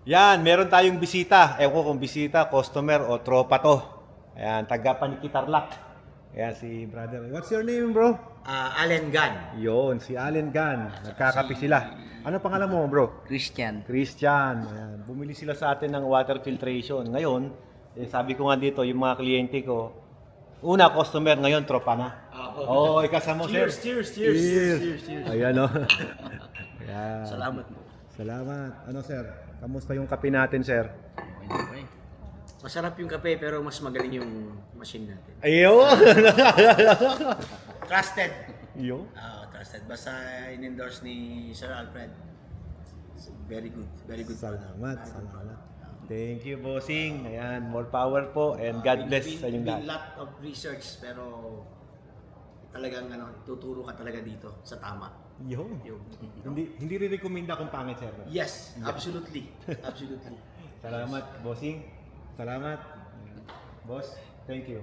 Yan, meron tayong bisita. Ewan ko kung bisita, customer o tropa to. Ayan, taga Panikitarlac. Ayan, si brother. What's your name, bro? Allen Gun. Yon, si Allen Gan. Nagkakape sila. Ano pangalan mo, bro? Christian. Christian. Ayan, bumili sila sa atin ng water filtration. Ngayon, sabi ko nga dito, yung mga kliyente ko, una, customer, ngayon, tropa na. Oo, oh, ikasama mo, sir. Cheers. Ayan, o. Ayan. Salamat mo. Salamat. Ano, sir? Kamusta yung kape natin, sir? Okay. Masarap yung kape pero mas magaling yung machine natin. Ayo! Trusted. Yo. Trusted. Basta in-endorse ni Sir Alfred. So, very good. Very good. Salamat. Thank you, bossing. Ayan, more power po and God bless sa inyong Been lahat. lot of research pero talagang tuturo ka talaga dito sa tama. Yo. Hindi re-recommenda kung pangit, sir. Yes, absolutely. Absolutely. Salamat, bossing. Salamat. Boss, thank you.